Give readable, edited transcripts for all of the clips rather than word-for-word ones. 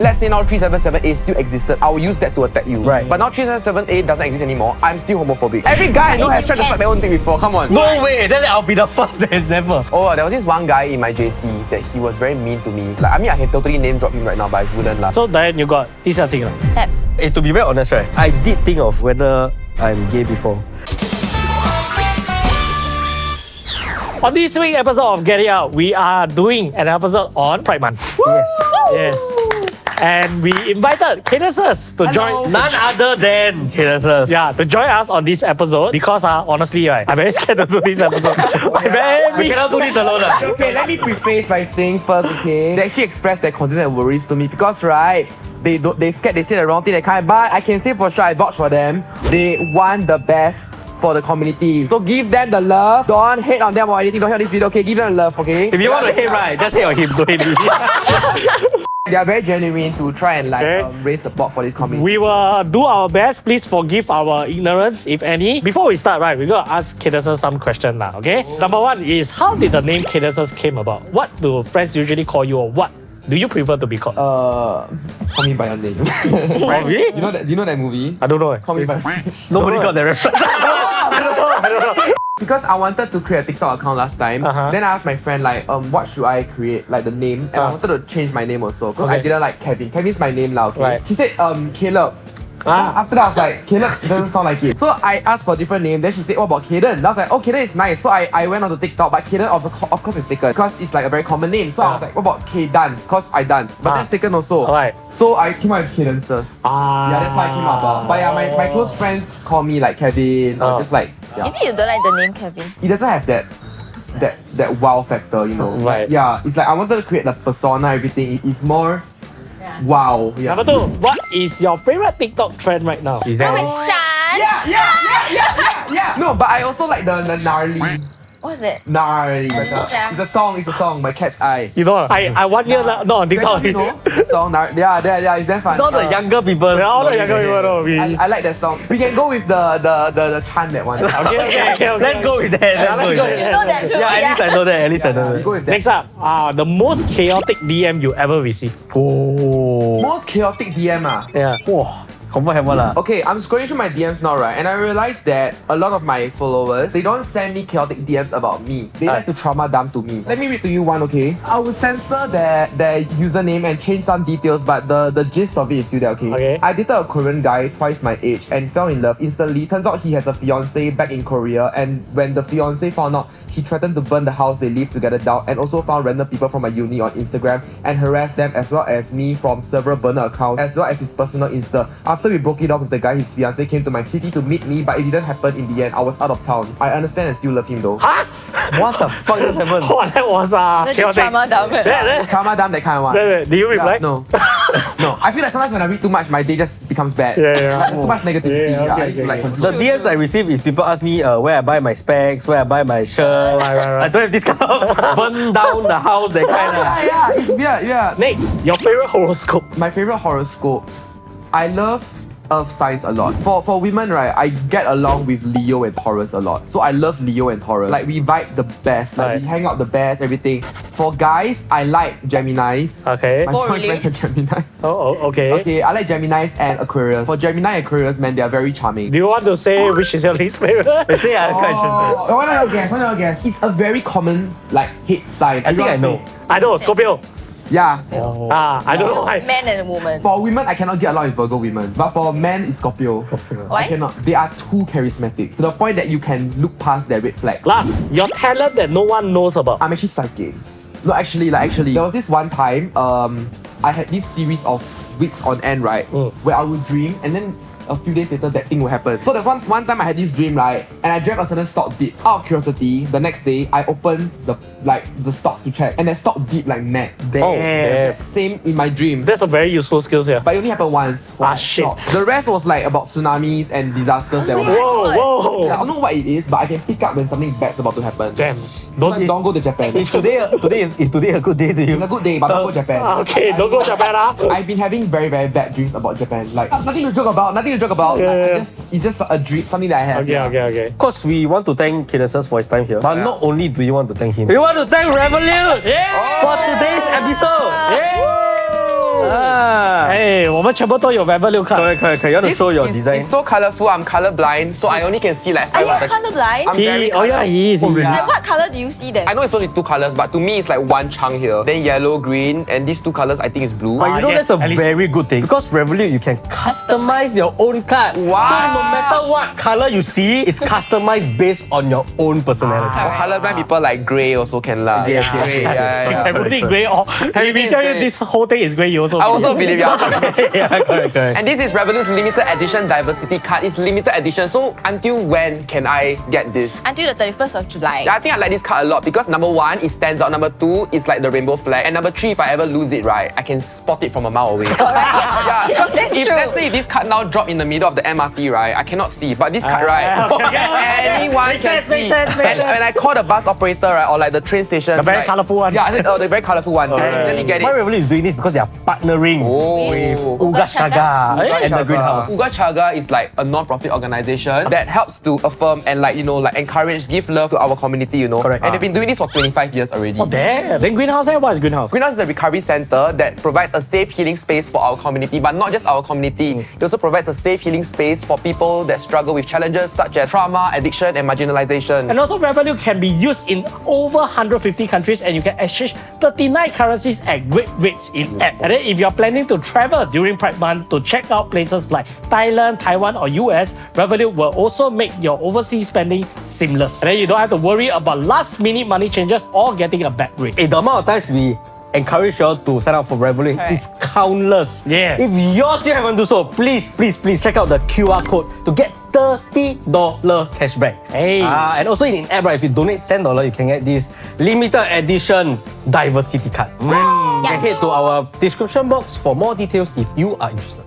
Let's say now 377A still existed, I will use that to attack you. Right. But now 377A doesn't exist anymore, I'm still homophobic. Every guy I know has tried to suck their own thing before, come on. No way, then I'll be the first that never. Oh, there was this one guy in my JC that he was very mean to me. Like, I mean, I can totally name drop him right now, but I wouldn't lah. So Diane, you got this thing lah. Have. To be very honest, right, I did think of whether I'm gay before. On this week's episode of Get It Out, we are doing an episode on Pride Month. Yes. And we invited Cayydences to join. None other than Cayydences. Yeah, to join us on this episode because honestly, right, I'm very scared to do this episode. We cannot do this alone. Okay, let me preface by saying first, okay, they actually expressed their concerns and worries to me because, right, they scared they say the wrong thing, they can't. But I can say for sure, I vouch for them. They want the best for the community. So give them the love. Don't hate on them or anything. Don't hate on this video, okay? Give them the love, okay? If you want to hate, right, just hate on him. Don't hate me. They are very genuine to try and raise support for this community. We will do our best. Please forgive our ignorance, if any. Before we start, right, we're going to ask Cayydences some questions now, okay? Number one is, how did the name Cayydences came about? What do friends usually call you, or what do you prefer to be called? Call me by your name. Really? You know that movie? I don't know. Call me by Nobody got the reference. I don't know. Because I wanted to create a TikTok account last time. Then I asked my friend like, what should I create? Like the name. And I wanted to change my name also. Because I didn't like Kevin. Kevin's my name now, okay? Right. He said, Caleb. After that, I was like, Caleb doesn't sound like it. So I asked for a different name. Then she said, what about Cayyden? I was like, oh, Cayyden is nice. So I went on to TikTok, but Cayyden of course is taken because it's like a very common name. So I was like, what about Caydance? Because I dance. But that's taken also. Right. So I came out with Cayydences. Yeah, that's how I came out about. But yeah, my close friends call me like Kevin or just like. Yeah. Is it you don't like the name Kevin? It doesn't have that wow factor, you know. Right. Yeah, it's like I wanted to create the persona, everything. It's more wow. Yeah. Number two, what is your favorite TikTok trend right now? Is there? Chan? Yeah. No, but I also like the gnarly. What's that? Gnarly. It's a song by Cat's Eye. You know, I 1 year not on TikTok. You know the song, yeah, it's damn fun. It's all the younger people. Yeah, all the younger people know. I like that song. We can go with the Chan that one. Okay. Let's go with that. Let's go with You know that too. Yeah, at least I know that. We go with that. Next up, the most chaotic DM you ever received. Oh. Most chaotic DM Yeah. Wow. Confirm have one lah. Okay, I'm scrolling through my DMs now, right? And I realized that a lot of my followers, they don't send me chaotic DMs about me. They like to trauma dump to me. Let me read to you one, okay? I will censor their username and change some details, but the gist of it is still there, okay? I dated a Korean guy twice my age and fell in love instantly. Turns out he has a fiance back in Korea, and when the fiance found out, he threatened to burn the house they lived together down, and also found random people from my uni on Instagram and harassed them as well as me from several burner accounts as well as his personal Insta. After we broke it off with the guy, his fiance came to my city to meet me, but it didn't happen in the end. I was out of town. I understand and still love him though. Huh? What the fuck just happened? Oh, that was chaotic. Trauma dump. Trauma dump, that kind of one. Do you reply? No. No. I feel like sometimes when I read too much, my day just becomes bad. Yeah. There's too much negativity. Yeah, okay. The DMs I receive is people ask me where I buy my specs, where I buy my shirt. Right. I don't have this kind of burn down the house, that kind of. Yeah, it's weird, yeah. Next, your favorite horoscope. My favorite horoscope. I love Earth signs a lot. For women, right, I get along with Leo and Taurus a lot. So I love Leo and Taurus. Like we vibe the best. Like we hang out the best, everything. For guys, I like Geminis. Okay. My friends are Gemini. Oh, okay. Okay, I like Geminis and Aquarius. For Gemini and Aquarius, man, they are very charming. Do you want to say which is your least favorite? They say I'm quite interested. Why not guess? It's a very common hate sign. I think I know. I know, Scorpio. Yeah. I don't know why. Man and woman. For women, I cannot get along with Virgo women. But for men, it's Scorpio. Why? I cannot. They are too charismatic to the point that you can look past their red flag. Last, your talent that no one knows about. I'm actually psychic. No, actually, there was this one time, I had this series of weeks on end, right? Where I would dream and then a few days later that thing will happen. So there's one time I had this dream, right? And I dreamt a certain stock dip. Out of curiosity, the next day I opened the stocks to check, and that stock dip like mad. Damn. Same in my dream. That's a very useful skill here. But it only happened once. Shit. The rest was like about tsunamis and disasters that were. Whoa. I don't know what it is, but I can pick up when something bad's about to happen. Damn. Don't go to Japan. Is today a good day to you? It's a good day, but don't go Japan. Okay, don't go Japan. I've been having very, very bad dreams about Japan. Like nothing to joke about. Yeah. It's just a dream, something that I have. Okay. Of course, we want to thank Cayydences for his time here. But Yeah. not only do you want to thank him, we want to thank Revolut for today's episode. 哎，我们全部都有 Revolut 卡。可以，you want to show your design? It's so colorful. I'm colorblind, so I only can see like Are five you of the- colorblind? I'm very Oh yeah, he is. Like what color do you see then? I know it's only two colors, but to me it's like one chunk here. Then yellow, green, and these two colors I think is blue. But you know yes, that's a at least- very good thing because Revolut you can customize your own card. Wow. So no matter what color you see, it's customized based on your own personality. For colorblind people like grey also can lah. Yes, Yeah, yes, grey, yes, yeah, yeah. Everything grey. Or if Everything we is tell you grey. this whole thing is grey, you also. I also believe yeah. Yeah, correct. And this is Revolut's limited edition diversity card. It's limited edition. So until when can I get this? Until the 31st of July. Yeah, I think I like this card a lot because number one, it stands out. Number two, it's like the rainbow flag. And number three, if I ever lose it, right, I can spot it from a mile away. Yeah, because That's if true. let's say if this card now drop in the middle of the MRT, right, I cannot see. But this card, right, anyone Makes can sense, makes see. sense, makes sense. When I call the bus operator, right, or like the train station, The very like- colourful one. Yeah, I said, the very colorful one. Then you get Why it. Revolut is doing this because they are partnering with Uga Uga Shaga and the Greenhouse. Uga Chaga is like a non-profit organization that helps to affirm and like encourage, give love to our community, Correct. And they've been doing this for 25 years already. Oh damn. Then greenhouse, what is greenhouse? Greenhouse is a recovery center that provides a safe healing space for our community, but not just our community. It also provides a safe healing space for people that struggle with challenges such as trauma, addiction, and marginalization. And also Revolut can be used in over 150 countries and you can exchange 39 currencies at great rates in app. And then if you're planning to travel during Pride Month to check out places like Thailand, Taiwan or US, Revolut will also make your overseas spending seamless. And then you don't have to worry about last minute money changes or getting a bad rate. The amount of times we encourage you all to sign up for Revolut, Correct. it's countless. Yeah. If you still haven't do so, please check out the QR code to get $30 cashback. Hey. And also in app, right, if you donate $10, you can get this limited edition diversity card. You can head to our description box for more details if you are interested.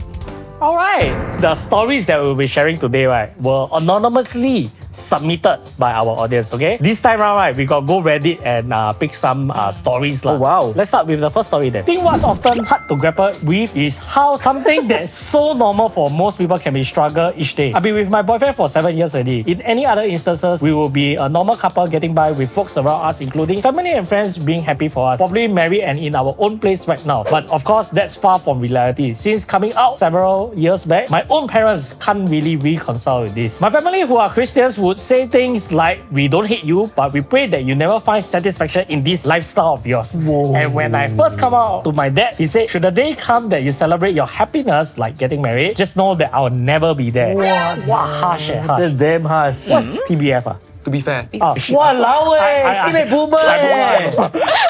Alright, the stories that we'll be sharing today, right, were anonymously submitted by our audience, okay? This time around, right, we got go Reddit and pick some stories. Oh, wow. Let's start with the first story then. I think what's often hard to grapple with is how something that's so normal for most people can be struggle each day. I've been with my boyfriend for 7 years already. In any other instances, we will be a normal couple getting by with folks around us, including family and friends being happy for us, probably married and in our own place right now. But of course, that's far from reality. Since coming out several years back, my own parents can't really reconcile with this. My family, who are Christians, would say things like, we don't hate you, but we pray that you never find satisfaction in this lifestyle of yours. And when I first come out to my dad, he said, should the day come that you celebrate your happiness, like getting married, just know that I'll never be there. What harsh and harsh. That's damn harsh. What's TBF? To be fair. Oh, Walao eh, sibeh boomer eh.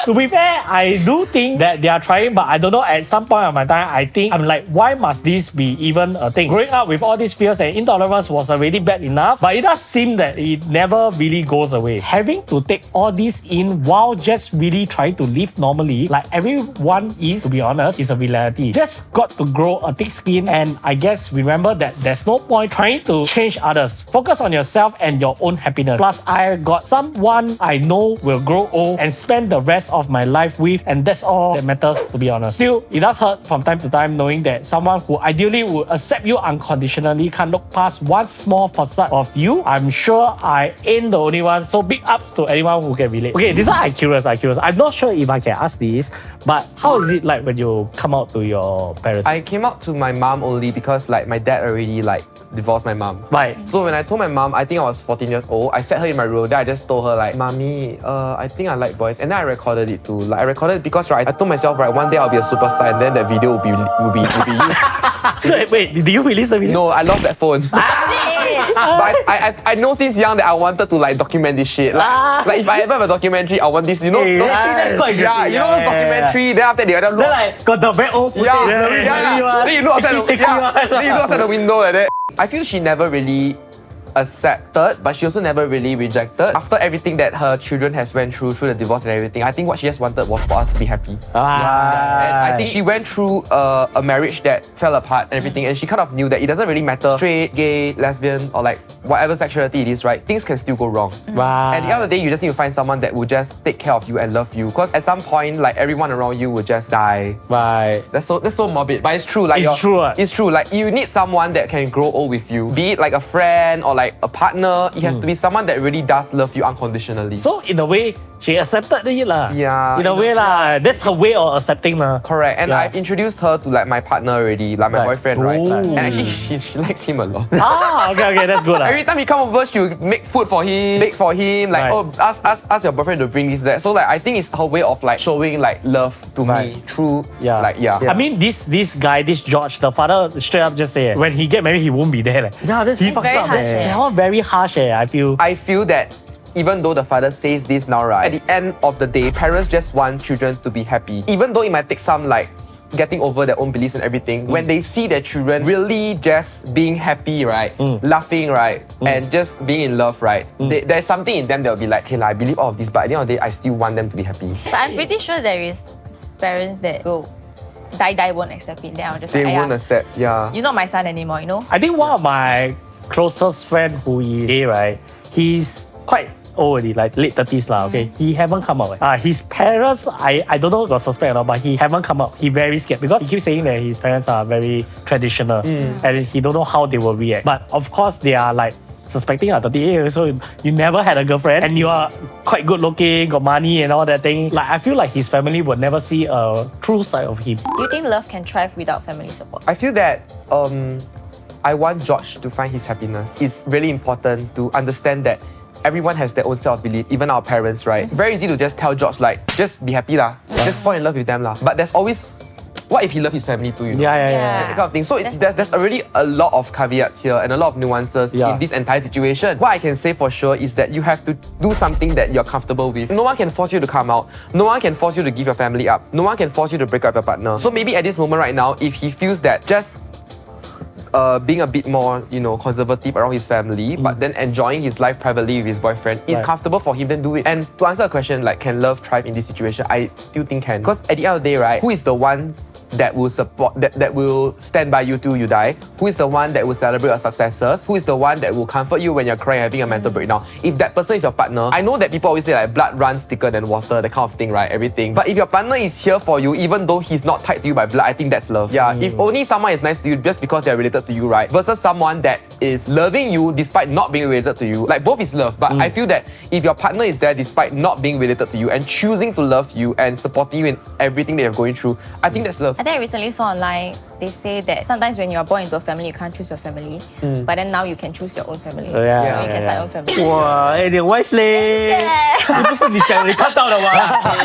To be fair, I do think that they are trying, but I don't know, at some point of my time, I think I'm like, why must this be even a thing? Growing up with all these fears and intolerance was already bad enough, but it does seem that it never really goes away. Having to take all this in while just really trying to live normally, like everyone is, to be honest, is a reality. Just got to grow a thick skin, and I guess remember that there's no point trying to change others. Focus on yourself and your own happiness. Plus, I got someone I know will grow old and spend the rest of my life with, and that's all that matters, to be honest. Still, it does hurt from time to time knowing that someone who ideally would accept you unconditionally can't look past one small facade of you. I'm sure I ain't the only one, so big ups to anyone who can relate. Okay, this one I'm curious. I'm not sure if I can ask this, but how is it like when you come out to your parents? I came out to my mom only because like my dad already like divorced my mom. Right. So when I told my mom, I think I was 14 years old, I sat her in my room, then I just told her like, Mommy, I think I like boys. And then I recorded it too. Like I recorded it because right, I told myself right, one day I'll be a superstar and then the video will be used. So wait, did you release the video? No, I lost that phone. Shit! But I know since young that I wanted to like document this shit. Like if I ever have a documentary, I want this, you know. Hey, actually, that's quite yeah, interesting. you know those documentary, then after the other Then like got the very old footage. Then you look outside the window like that. I feel she never really accepted, but she also never really rejected. After everything that her children has went through the divorce and everything, I think what she just wanted was for us to be happy. And I think she went through a marriage that fell apart and everything, and she kind of knew that it doesn't really matter straight, gay, lesbian, or like whatever sexuality it is, right? Things can still go wrong. Right. At the end of the day, you just need to find someone that will just take care of you and love you. Because at some point, like everyone around you will just die. Right. That's so morbid, but it's true. Like It's true. It's true. Like you need someone that can grow old with you, be it like a friend or like like a partner, it has to be someone that really does love you unconditionally. So in a way, she accepted it lah. Yeah, In a way lah. That's her way of accepting lah. correct. And Yeah. I've introduced her to like my partner already, like my Right. boyfriend, right? Oh. And actually, she likes him a lot. Okay, that's good lah. Every time he come over, she'll make food for him, bake for him, like, Right. oh, ask your boyfriend to bring this, that. So like, I think it's her way of like showing like love to Right. me through, Yeah. like, yeah. I mean, this guy, this George, the father straight up just say, when he get married, he won't be there. Yeah, that's He fucked very up, harsh, man. That one very harsh, I feel. I feel that even though the father says this now, right, at the end of the day, parents just want children to be happy. Even though it might take some like getting over their own beliefs and everything, when they see their children really just being happy, right, laughing, right, and just being in love, right, there's something in them that will be like, okay, I believe all of this, but at the end of the day, I still want them to be happy. But I'm pretty sure there is parents that will die won't accept it. Then I'll just They like, won't accept, yeah. you're not my son anymore, you know? I think one of my closest friend who is gay, right, he's quite old already, like late 30s lah, okay? He haven't come out. His parents, I don't know got suspect or not, but he haven't come out. He very scared because he keeps saying that his parents are very traditional and he don't know how they will react. But of course, they are like suspecting at 38, so you never had a girlfriend and you are quite good looking, got money and all that thing. Like, I feel like his family would never see a true side of him. Do you think love can thrive without family support? I feel that I want George to find his happiness. It's really important to understand that everyone has their own set of belief, even our parents, right? Very easy to just tell George, like, just be happy lah. Just fall in love with them lah. But there's always, what if he loves his family too, you know? Yeah. That kind of thing. So there's already a lot of caveats here and a lot of nuances Yeah. in this entire situation. What I can say for sure is that you have to do something that you're comfortable with. No one can force you to come out. No one can force you to give your family up. No one can force you to break up with your partner. So maybe at this moment right now, if he feels that just being a bit more, conservative around his family, but then enjoying his life privately with his boyfriend is Right. comfortable for him, then do it. And to answer a question like, can love thrive in this situation? I still think can. Because at the end of the day, right, who is the one that will support, that will stand by you till you die? Who is the one that will celebrate your successes? Who is the one that will comfort you when you're crying, having a mental breakdown? If that person is your partner, I know that people always say like blood runs thicker than water, that kind of thing, right? Everything. But if your partner is here for you, even though he's not tied to you by blood, I think that's love. Yeah. If only someone is nice to you just because they're related to you, right? Versus someone that is loving you despite not being related to you. Like both is love. But I feel that if your partner is there despite not being related to you and choosing to love you and supporting you in everything that you're going through, I think that's love. I think I recently saw online, they say that sometimes when you're born into a family, you can't choose your family. But then now you can choose your own family. Yeah, You know, yeah, you can start your own family. 哇，你wise 嘞，你不是你讲你看到的吗？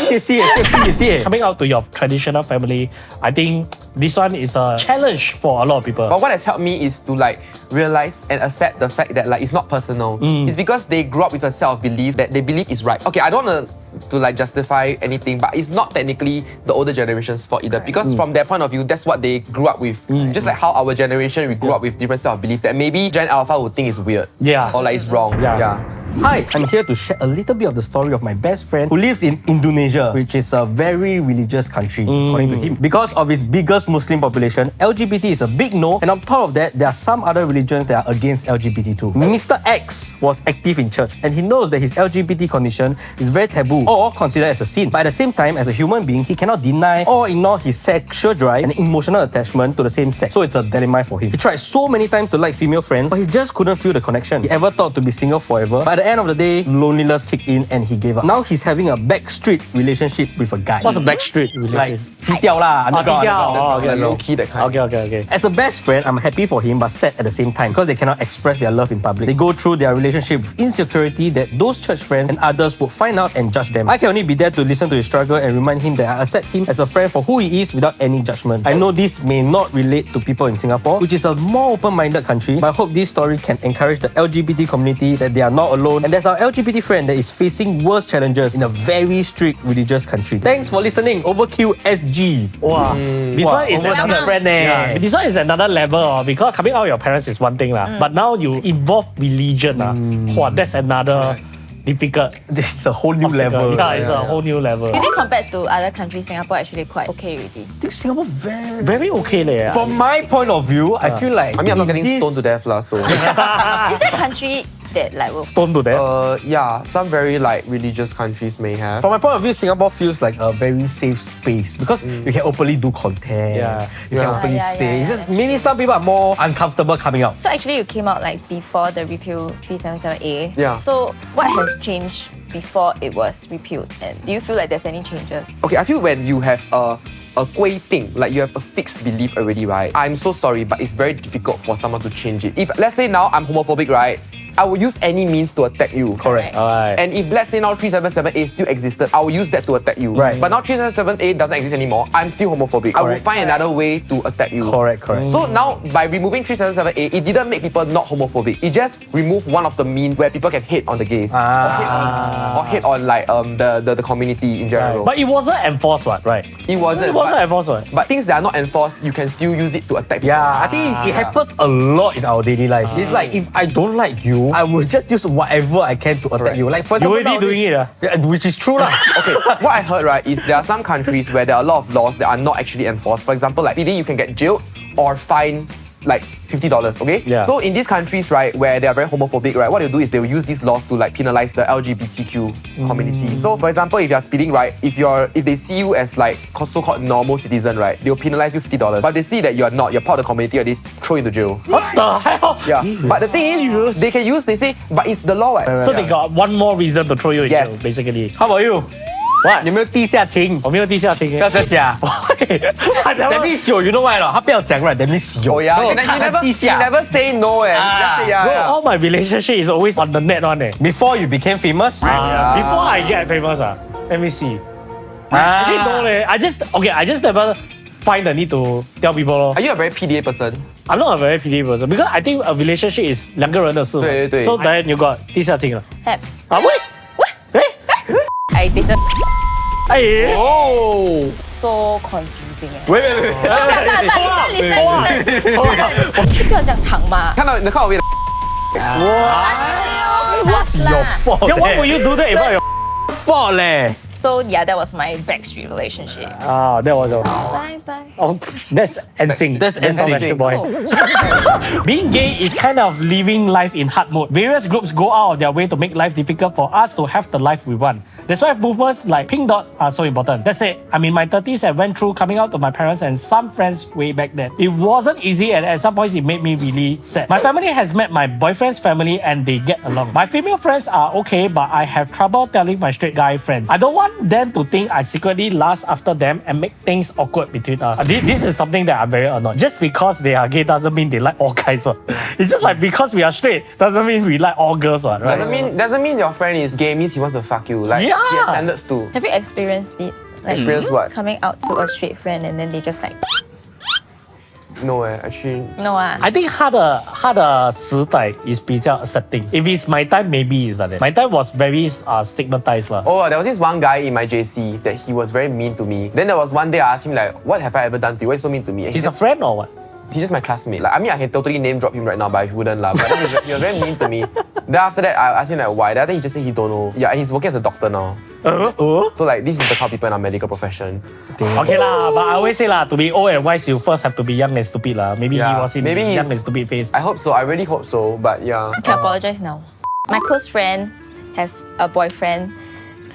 谢谢，谢谢。 Coming out to your traditional family, I think this one is a challenge for a lot of people. But what has helped me is to like realize and accept the fact that like it's not personal. It's because they grew up with a set of belief that they believe is right. Okay, I don't want to like justify anything, but it's not technically the older generation's fault either. Because from their point of view, that's what they grew up with. Just like how our generation, we grew up with different set of belief that maybe Gen Alpha would think is weird. Yeah. Or like it's wrong. Yeah. Hi, I'm here to share a little bit of the story of my best friend who lives in Indonesia, which is a very religious country, according to him. Because of its biggest Muslim population, LGBT is a big no, and on top of that, there are some other religions that are against LGBT too. Mr. X was active in church, and he knows that his LGBT condition is very taboo or considered as a sin. But at the same time, as a human being, he cannot deny or ignore his sexual drive and emotional attachment to the same sex. So it's a dilemma for him. He tried so many times to like female friends, but he just couldn't feel the connection. He ever thought to be single forever, but at the end of the day, loneliness kicked in and he gave up. Now he's having a backstreet relationship with a guy. What's a backstreet Like, relationship? 低调啦, underground, okay, Like low key that kind. Okay. As a best friend, I'm happy for him but sad at the same time because they cannot express their love in public. They go through their relationship with insecurity that those church friends and others would find out and judge them. I can only be there to listen to his struggle and remind him that I accept him as a friend for who he is without any judgment. I know this may not relate to people in Singapore, which is a more open-minded country, but I hope this story can encourage the LGBT community that they are not alone and there's our LGBT friend that is facing worse challenges in a very strict religious country. Thanks for listening, Overkill SG. Wow. This one is overseas another friend eh. Yeah, this one is another level because coming out your parents is one thing but now you involve religion wow, that's another difficult. This is a whole new obstacle. level. Yeah, it's a whole new level. You think compared to other countries, Singapore actually quite okay already? I think Singapore very... Very okay leh. From my point of view, I feel like I mean, I'm not getting this- stoned to death lah, so. Is there a country that like will Stone to death. Yeah, some very like religious countries may have. From my point of view, Singapore feels like a very safe space because you can openly do content. Yeah. You can Yeah. openly Yeah, say. yeah, It's just that's maybe some people are more uncomfortable coming out. So actually you came out like before the repeal 377A. Yeah. So what has changed before it was repealed? And do you feel like there's any changes? Okay, I feel when you have a规定, like you have a fixed belief already, right? I'm so sorry, but it's very difficult for someone to change it. If let's say now I'm homophobic, right? I will use any means to attack you. Correct. Alright. And if let's say now 377A still existed, I will use that to attack you. Right. But now 377A doesn't exist anymore. I'm still homophobic. I will Correct. find another way to attack you. Correct. So now by removing 377A, it didn't make people not homophobic. It just removed one of the means where people can hate on the gays. Or hate on like the community in general. But it wasn't enforced, what? Right? it wasn't. It wasn't but, enforced, what? but things that are not enforced, you can still use it to attack people. Yeah, I think it happens a lot in our daily life. It's like if I don't like you, I will just use whatever I can to attack you. Like for You example, already doing it, Yeah, which is true lah. Okay, what I heard, right, is there are some countries where there are a lot of laws that are not actually enforced. For example, like either you can get jailed or fined like $50, okay? Yeah. So in these countries, right, where they are very homophobic, right, what they'll do is they will use these laws to like penalize the LGBTQ community. So for example, if you're speeding, right, if they see you as like so-called normal citizen, right, they'll penalize you $50. But they see that you're not, you're part of the community, or they throw you into jail. What the hell? Yeah. But the thing is, they can use, they say, but it's the law. Right? So they got one more reason to throw you in jail, Yes. basically. How about you? What? 有没有地下情？我没有地下情。不要再讲。That means you know why 了？他不要讲 right， that means 有。 Oh yeah, 然后 and then 他 you 很 never, 地 you 下。 never say no, eh? Ah. Yeah, Bro, yeah. all my relationship is always on the net one. Before you became famous. Before I get famous, let me see. Actually, no, I just never find the need to tell people. Lor. Are you a very PDA person? I'm not a very pity person because I think a relationship is 两个人的事嘛。对对对 So then you got 地下情了。 Have. 啊喂， What? 哎 I dated哎， Oh! so confusing. Wait. Listen. 不要这样躺嘛。看到你看我变 What's your fault? Then why would you do that if not your fault 嘞？ So yeah, that was my backstreet relationship. that was a Bye bye. oh, that's NSYNC. That's not NSYNC. Backstreet Boy. Oh. Being gay is kind of living life in hard mode. Various groups go out of their way to make life difficult for us to have the life we want. That's why movements like Pink Dot are so important. That's it. I'm in my 30s and went through coming out to my parents and some friends way back then. It wasn't easy and at some points it made me really sad. My family has met my boyfriend's family and they get along. My female friends are okay, but I have trouble telling my straight guy friends. I don't want them to think I secretly lust after them and make things awkward between us. This is something that I'm very annoyed. Just because they are gay doesn't mean they like all guys. Right? It's just like because we are straight doesn't mean we like all girls. Right? doesn't mean your friend is gay, means he wants to fuck you. Like, Yeah. he has standards too. Have you experienced it? Like Experience what? coming out to a straight friend and then they just like No, actually. no I think 他的时代 is 比较 accepting. If it's my time, maybe it's like that. My time was very stigmatized lah. Oh, there was this one guy in my JC that he was very mean to me. Then there was one day I asked him like, what have I ever done to you? Why are you so mean to me? And He's a friend or what? He's just my classmate. Like, I mean, I can totally name drop him right now, but I wouldn't lah. But then he was very mean to me. Then after that, I asked him like why. Then I think he just said he don't know. Yeah, and he's working as a doctor now. So like, this is the kind of people in our medical profession. Okay lah, but I always say lah, to be old and wise, you first have to be young and stupid lah. Maybe he Yeah, was in maybe his he- young and stupid phase. I hope so. I really hope so. But yeah. I apologize now. My close friend has a boyfriend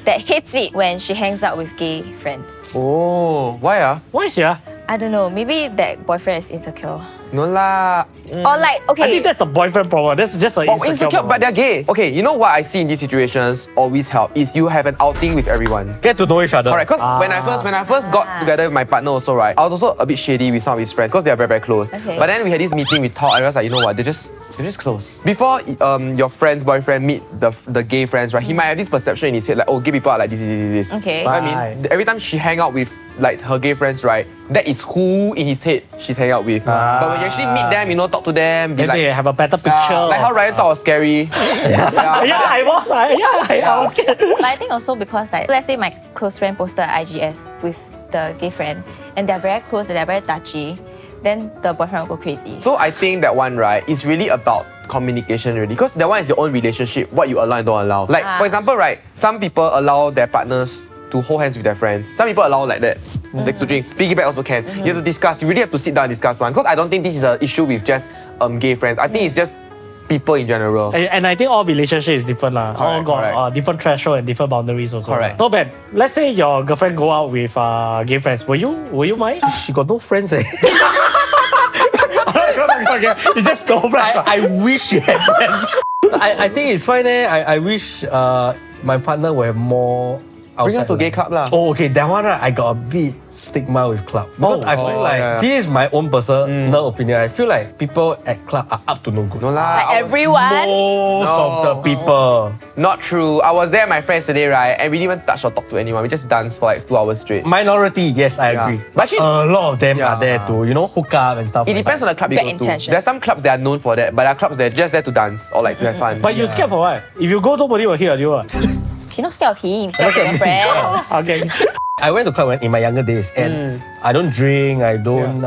that hates it when she hangs out with gay friends. Oh, why ah? Why is yeah? I don't know, maybe that boyfriend is insecure. No lah. Or like, I think okay, that's the boyfriend problem. That's just an Oh, insecure insecure, problem. but they're gay. Okay, you know what I see in these situations always help is you have an outing with everyone. Get to know each other. Correct, because when I first got together with my partner also, right, I was also a bit shady with some of his friends because they are very, very close. Okay. But then we had this meeting, we talked, and I was like, you know what, they're just close. Before your friend's boyfriend meet the gay friends, right, he might have this perception in his head like, oh, gay people are like this. okay. You know what I mean? Every time she hang out with like her gay friends, right, that is who in his head she's hanging out with. But when you actually meet them, you know, talk to them, be Then like, they have a better picture. like how Ryan thought was scary. Yeah, I was. I was scared. But I think also because like, let's say my close friend posted IGS with the gay friend and they're very close and they're very touchy, then the boyfriend will go crazy. So I think that one, right, is really about communication really. Because that one is your own relationship, what you allow and don't allow. Like, for example, right, some people allow their partners to hold hands with their friends. Some people allow like that. Like to drink. Piggyback also can. You have to discuss. You really have to sit down and discuss one. Because I don't think this is an issue with just gay friends. I think it's just people in general. And I think all relationship is different lah. All got correct. different threshold and different boundaries also. Correct. Not bad. Let's say your girlfriend go out with gay friends. Will you mind? She got no friends. Eh. Okay. It's just no friends. I wish she had friends. I think it's fine. I wish my partner will have more. Bring her to gay club lah. Oh, okay. That one I got a bit stigma with club because I feel like this is my own personal opinion. I feel like people at club are up to no good. No lah. Like everyone. Most of the people. Not true. I was there with my friends today, right? And we didn't even touch or talk to anyone. We just danced for like 2 hours straight. Minority, yes, I agree. But actually, a lot of them are there to, hook up and stuff. it depends on the club you Bad go intention. to. There's some clubs that are known for that, but there are clubs that are just there to dance or like to have fun. But you scared for what? If you go, nobody will hear you. She's not scared of him. She's scared of your friend. Okay. I went to club in my younger days and I don't drink, I don't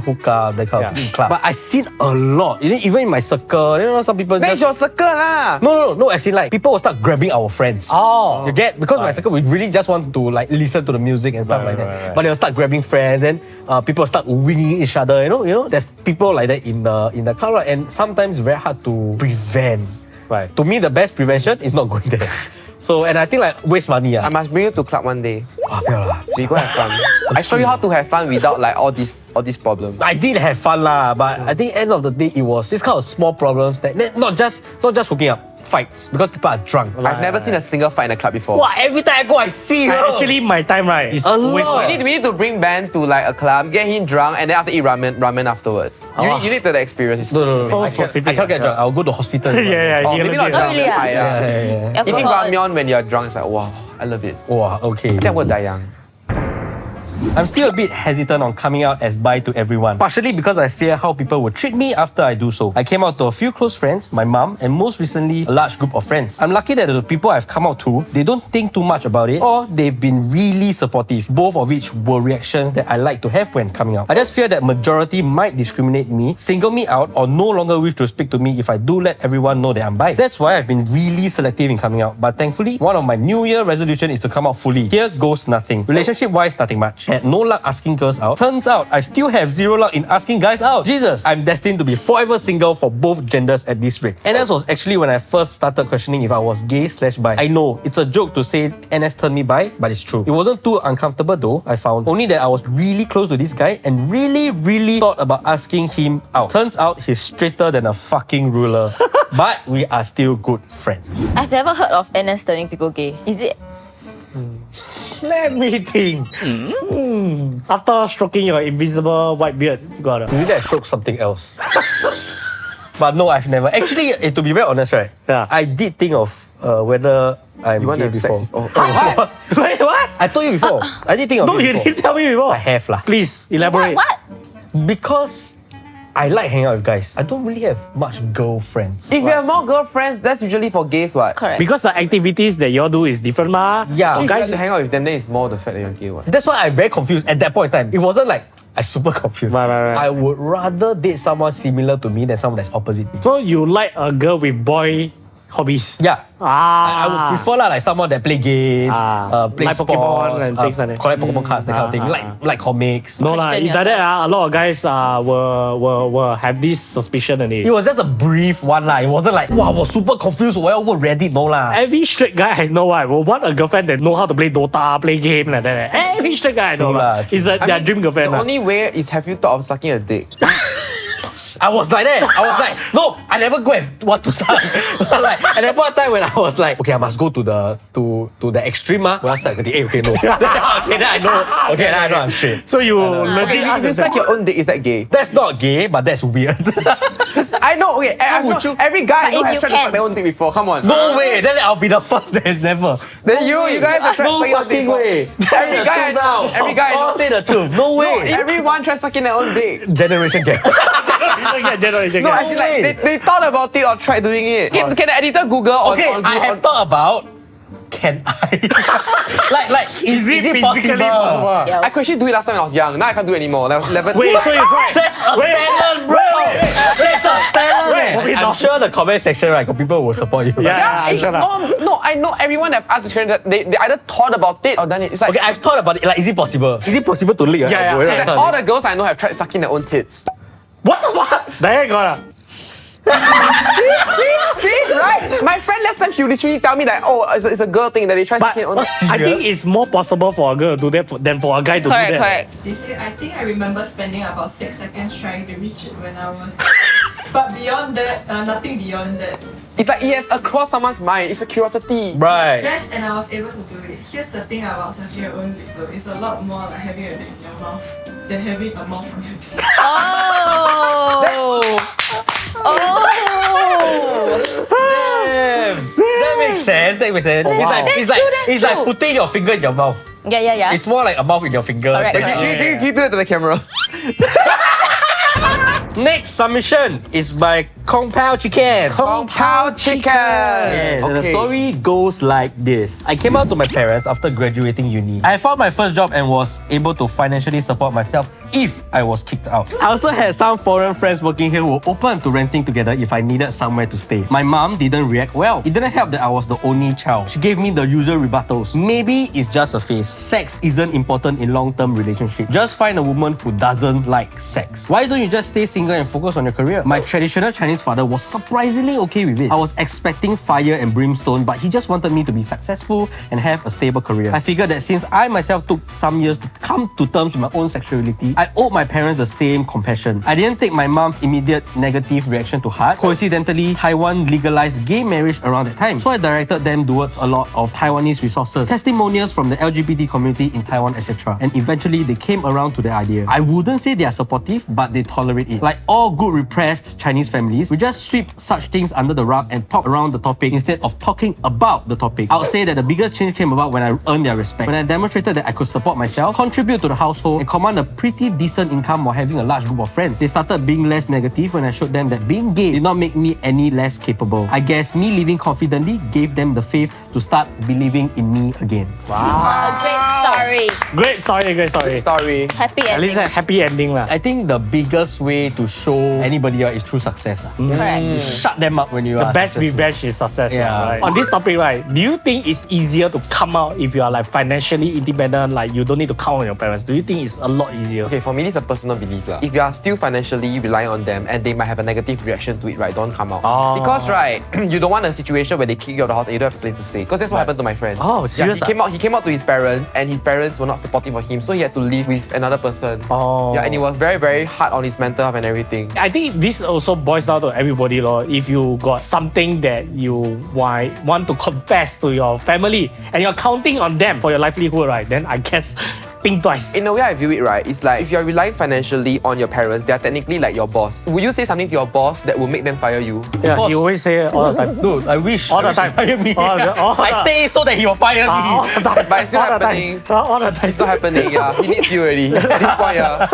hook up, that kind of thing. Club. But I seen a lot, even in my circle, some people That's your circle lah. No, as in like people will start grabbing our friends. Oh. You get? Because my circle, we really just want to like listen to the music and stuff like that. Right. But they'll start grabbing friends, then people start winging each other, there's people like that in the club, right? And sometimes very hard to prevent. Right. To me, the best prevention is not going there. So, and I think like waste money. I must bring you to club one day. Yeah. We go have fun. I show you how to have fun without like all these problems. I did have fun lah, but I think end of the day it was this kind of small problems that not just hooking up, fights because people are drunk. I've never seen a single fight in a club before. Wow, every time I go I see her. Actually, my time right is A always lot. We need to bring Ben to like a club, get him drunk, and then after eat ramen afterwards. You need to the experience. No. So I specific. can't get drunk. I'll go to hospital. Yeah. Oh, he maybe legit- not drunk. really, high, Yeah. Eating Alcohol. ramyeon when you're drunk is like wow, I love it. Wow, okay. I think I'm gonna die young. I'm still a bit hesitant on coming out as bi to everyone, partially because I fear how people will treat me after I do so. I came out to a few close friends, my mom, and most recently, a large group of friends. I'm lucky that the people I've come out to, they don't think too much about it, or they've been really supportive, both of which were reactions that I like to have when coming out. I just fear that majority might discriminate me, single me out, or no longer wish to speak to me if I do let everyone know that I'm bi. That's why I've been really selective in coming out, but thankfully, one of my New Year resolution is to come out fully. Here goes nothing. Relationship-wise, nothing much. Had no luck asking girls out. Turns out, I still have zero luck in asking guys out. Jesus, I'm destined to be forever single for both genders at this rate. NS was actually when I first started questioning if I was gay/bi. I know, it's a joke to say NS turned me bi, but it's true. It wasn't too uncomfortable though, I found. Only that I was really close to this guy and really thought about asking him out. Turns out, he's straighter than a fucking ruler. But we are still good friends. I've never heard of NS turning people gay. Is it? Let me think. After stroking your invisible white beard, you got it. Maybe I showed something else. But no, I've never. Actually, to be very honest, right? Yeah. I did think of whether I'm You want to gay have sex before. with... Oh, what? Wait, what? I told you before. I did think of No, it you before. didn't tell me before. I have lah. Please elaborate. What? Because I like hanging out with guys. I don't really have much girlfriends. If you have more girlfriends, that's usually for gays, what? Correct. Because the activities that you all do is different, ma. Yeah. If you guys. like to hang out with them, then it's more the fact that you're gay, what? That's why I'm very confused at that point in time. It wasn't like I super confused. Right. I would rather date someone similar to me than someone that's opposite me. So you like a girl with boy hobbies? Yeah. I would prefer like someone that play games, play like sports, Pokemon and things like that. collect Pokemon cards, that kind of thing. Like comics. No lah. Question If like that, yourself. a lot of guys will have this suspicion on It it. was just a brief one lah. It wasn't like wow, I was super confused. Why over Reddit? No lah. Every straight guy I know, I will want a girlfriend that know how to play Dota, play game like that. Every straight guy I know True lah, true. is their dream girlfriend. The lah. only way is have you thought of sucking a dick? I was like that. I was like, no, I never go and want to suck. Like at that point of time when I was like, okay, I must go to the extreme. When I suck, okay, no. Okay, then I know. Okay, then I know I'm straight. So you Okay, legit if you suck your own dick, is that gay? That's not gay, but that's weird. I know, okay, would you? every guy I But know if has you tried to can. suck their own dick before, come on. No way. Then I'll be the first. Then never. Then you guys have tried No sucking your own dick fucking before. way. Every guy I know, every guy I know. Say the truth. No way. Everyone tries sucking their own dick. Generation gap. Generation No, gap. I feel like they thought about it or tried doing it. Can the editor Google on Okay, on I have thought about. Can I? like, is it physically possible? possible? Yeah, I could actually do it last time when I was young. Now I can't do it anymore. When I was 11. Wait, so you tried? That's a talent, bro. That's a talent. Wait, I'm no. sure the comment section, right, got people who will support you. Yeah. It's, no, I know everyone have asked this question that they either thought about it or done it. It's like Okay, I've thought about it. Like, is it possible? Is it possible to lick? Yeah. it's like all the girls I know have tried sucking their own tits. What the fuck? There you go. See, right? My friend last time she literally tell me that, oh, it's a girl thing that they try to But get on. I think it's more possible for a girl to do that than for a guy to do that. Correct. They say, I think I remember spending about 6 seconds trying to reach it when I was. But beyond that, nothing beyond that. It's like, yes, across someone's mind. It's a curiosity. Right. Yes, and I was able to do it. Here's the thing about sucking your own dick though. It's a lot more like having a dick in your mouth than having a mouth on your dick. That makes sense. That makes sense. It's like putting your finger in your mouth. Yeah. It's more like a mouth in your finger. Correct, Then- correct. Can you do it to the camera? Next submission is by Kung Pao Chicken. Compound chicken. Yes, and the story goes like this. I came out to my parents after graduating uni. I found my first job and was able to financially support myself if I was kicked out. I also had some foreign friends working here who were open to renting together if I needed somewhere to stay. My mom didn't react well. It didn't help that I was the only child. She gave me the usual rebuttals. Maybe it's just a phase. Sex isn't important in long-term relationship. Just find a woman who doesn't like sex. Why don't you just stay single and focus on your career? My traditional Chinese father was surprisingly okay with it. I was expecting fire and brimstone, but he just wanted me to be successful and have a stable career. I figured that since I myself took some years to come to terms with my own sexuality, I owed my parents the same compassion. I didn't take my mom's immediate negative reaction to heart. Coincidentally, Taiwan legalized gay marriage around that time, so I directed them towards a lot of Taiwanese resources, testimonials from the LGBT community in Taiwan, etc. And eventually, they came around to the idea. I wouldn't say they are supportive, but they tolerate it. Like all good repressed Chinese families, we just sweep such things under the rug and talk around the topic instead of talking about the topic. I would say that the biggest change came about when I earned their respect. When I demonstrated that I could support myself, contribute to the household, and command a pretty decent income while having a large group of friends. They started being less negative when I showed them that being gay did not make me any less capable. I guess me living confidently gave them the faith to start believing in me again. Great story. Great story. Story. Happy At least ending. a happy ending lah. I think the biggest way to show anybody is through success. Correct. Shut them up when you The are best successful. revenge is success. Yeah. Right? On this topic, right? Do you think it's easier to come out if you are like financially independent, like you don't need to count on your parents? Do you think it's a lot easier? Okay, for me, this is a personal belief. If you are still financially relying on them and they might have a negative reaction to it, right, don't come out. Because, right, you don't want a situation where they kick you out of the house and you don't have a place to stay. Because that's what happened to my friend. Oh, serious? He came out to his parents and his parents were not supportive of him, so he had to live with another person. Oh. Yeah, and it was very, very hard on his mental health and everything. I think this also boils down to everybody, lor. If you got something that you want to confess to your family and you're counting on them for your livelihood, right? Then I guess think twice. In the way I view it, right, it's like if you're relying financially on your parents, they're technically like your boss. Will you say something to your boss that will make them fire you? Yeah, course. you always say it all the time. Dude, I wish All the I wish he time. fire me. All the- I say it so that he will fire All me. the time. But it's still All the time. happening. All the time. It's not happening, yeah. He needs you already at this point, yeah.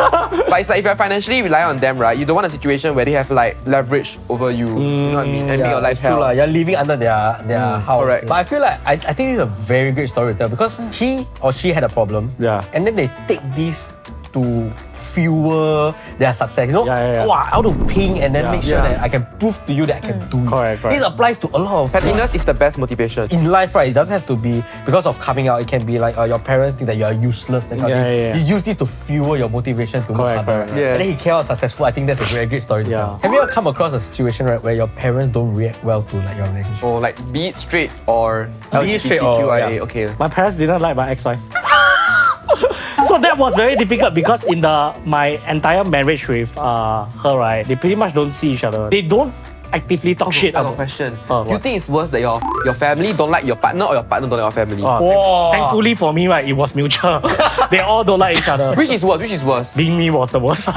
But it's like if you're financially relying on them, right, you don't want a situation where they have like leverage over you. You know what I mean? And make your life it's true hell. lah. You're living under their house. Correct. But I feel like I think this is a very great story to tell because he or she had a problem. Yeah. And then they take this to fuel their success. You know, Yeah. wow, how to ping and then Yeah. make sure Yeah. that I can prove to you that I can do it. Correct. This applies to a lot of Pettiness is the best motivation. in life, right? It doesn't have to be because of coming out. It can be like your parents think that you are useless. That kind of thing. Yeah. You use this to fuel your motivation to work Correct, harder. correct. Yes. And then he came out successful. I think that's a great story to Yeah. tell. Have you ever come across a situation, right, where your parents don't react well to like your relationship? Or like be it straight or Be it straight or, LGBTQIA. yeah. Okay. My parents didn't like my ex-wife. So that was very difficult because in my entire marriage with her, right, they pretty much don't see each other. They don't actively talk shit I got a about. question. Oh, Do you what? think it's worse that your family don't like your partner or your partner don't like your family? Whoa. Thankfully for me, right, it was mutual. They all don't like each other. Which is worse? Which is worse? Being me was the worst.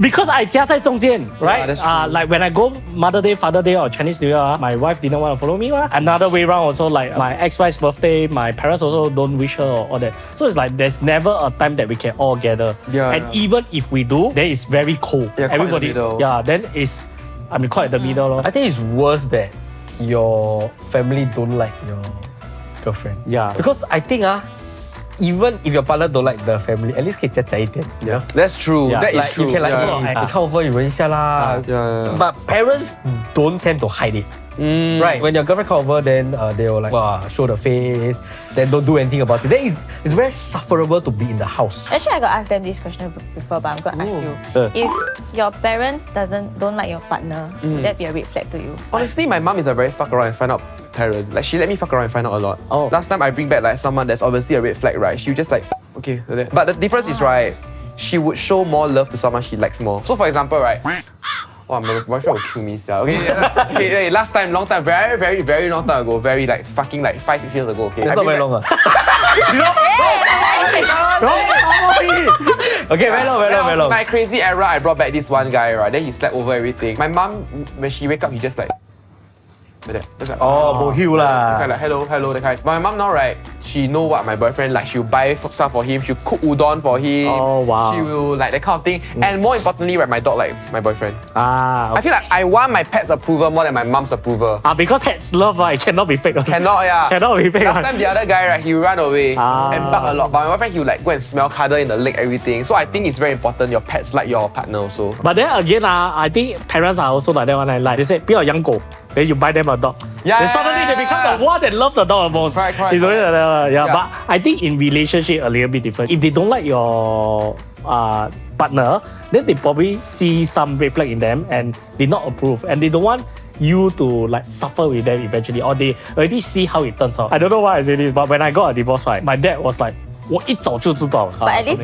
Because I 夹在中间, right? that's true. Like when I go Mother Day, Father Day, or Chinese New Year, my wife didn't want to follow me. Another way round also, like my ex-wife's birthday, my parents also don't wish her or all that. So it's like there's never a time that we can all gather. Yeah, and yeah. even if we do, then it's very cold. Yeah, caught in the Everybody, middle. yeah, then it's caught in the middle. Lor. I think it's worse that your family don't like your girlfriend. Yeah. Because I think even if your partner don't like the family, at least 可以假假一点, you know? That's true. Yeah, That is Like true. you can like, yeah. hey, 你看over有人一下啦. Yeah. But parents don't tend to hide it. Right. When your girlfriend come over, then they will like show the face, then don't do anything about it. Then it's very sufferable to be in the house. Actually, I got asked them this question before, but I'm gonna ask you. If your parents don't like your partner, would that be a red flag to you? Honestly, my mom is a very fuck around and find out parent. Like she let me fuck around and find out a lot. Last time I bring back like someone that's obviously a red flag, right? She would just like, okay, like that. But the difference is, right, she would show more love to someone she likes more. So for example, right, oh, my boyfriend will kill me, okay, last time, long time, very, very, very long time ago, very like fucking like 5-6 years ago, okay. It's not very long. Okay, very long, very long. My crazy era, I brought back this one guy, right? Then he slept over everything. My mom, when she wake up, he just like that. Just like, bohil lah. Kind of like, hello, that kind. But my mom now, right, she know what my boyfriend like. She'll buy stuff for him. She'll cook udon for him. Oh, wow. She will like that kind of thing. And more importantly, right, my dog like my boyfriend. Okay. I feel like I want my pet's approval more than my mom's approval. Because pets love, it cannot be fake. Cannot, yeah. Cannot be fake. Last time the other guy, right, he run away and bark a lot. But my boyfriend, he will like go and smell, cuddle in the leg, everything. So I think it's very important your pets like your partner also. But then again, I think parents are also like that one. Like they say, 不要养狗. Then you buy them a dog. Then suddenly they become the one that love the dog the most. Correct. It's always like that. Yeah. But I think in relationship a little bit different. If they don't like your partner, then they probably see some red flag in them and they not approve, and they don't want you to like suffer with them eventually, or they already see how it turns out. I don't know why I say this, but when I got a divorce, right, my dad was like, 我一早就知道. But at least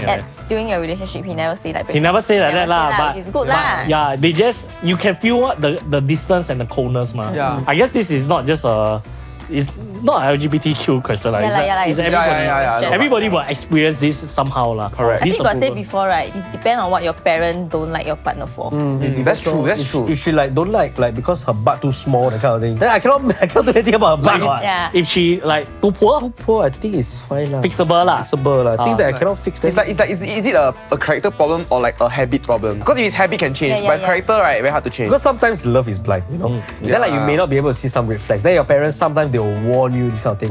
during your relationship, he never say like. He never say like that lah, but it's good lah. Yeah, they just you can feel what the distance and the coldness ma. Yeah. I guess this is not just it's not an LGBTQ question lah. It's everybody. Everybody will experience this somehow lah. Correct. I think you got say before, right? It depends on what your parents don't like your partner for. That's true. If she like don't like because her butt too small, that kind of thing, then I cannot do anything about her butt. Yeah. If she like too poor, I think it's fine lah. Fixable lah. I think that I cannot fix that. Is it a character problem or like a habit problem? Because if it's habit can change, but character, right, very hard to change. Because sometimes love is blind, you know. Then like you may not be able to see some red flags. Then your parents sometimes they will warn you this kind of thing.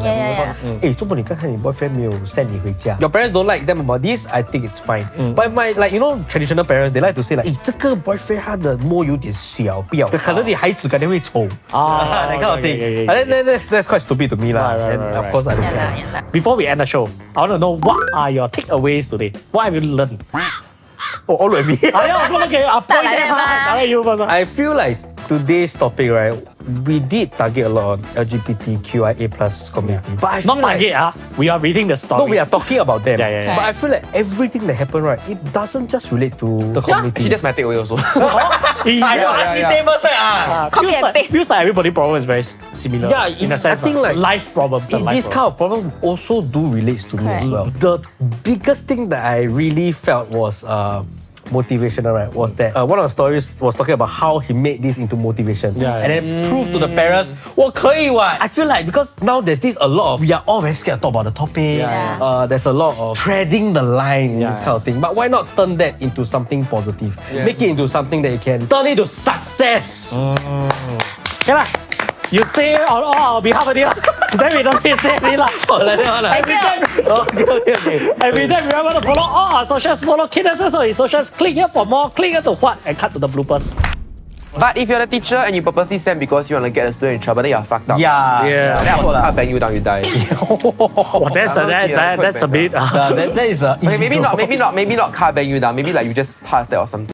Hey, 做么你刚才你 boyfriend 没有 send 你回家? Your parents don't like them about this, I think it's fine. But my like you know traditional parents, they like to say like, 这个 boyfriend 他的摸有点小，不要，可能你孩子肯定会丑。that kind of thing. That's quite stupid to me lah. And of course I don't care. Before we end the show, I want to know what are your takeaways today? What have you learned? All of me. I feel like today's topic, right, we did target a lot on LGBTQIA plus community. But I feel not target, we are reading the stories. No, we are talking about them. Yeah. But I feel like everything that happened, right, it doesn't just relate to the community. She just my takeaway also. Copy and paste. Feels like everybody's problem is very similar. Yeah, in a sense, I think like life problems. This kind of problem also do relates to me as well. The biggest thing that I really felt was motivational, right, was that one of the stories was talking about how he made this into motivation. And then proved to the parents, 我可以 what? I feel like because now there's a lot of, we are all very scared to talk about the topic. There's a lot of treading the line in this kind of thing. But why not turn that into something positive? Make it into something that you can turn into success. Okay lah. You say on our behalf of it, then we don't need to say anything lah. Okay. Every day remember to follow all our socials, follow Cayydences on his socials, click here for more, click here to what, and cut to the bloopers. But if you're the teacher and you purposely send because you want to get a student in trouble, then you're fucked up. Yeah. Then I will car bang you down, you die. That's a bit. That is Okay, maybe not car bang you down. Maybe like you just heart attack or something.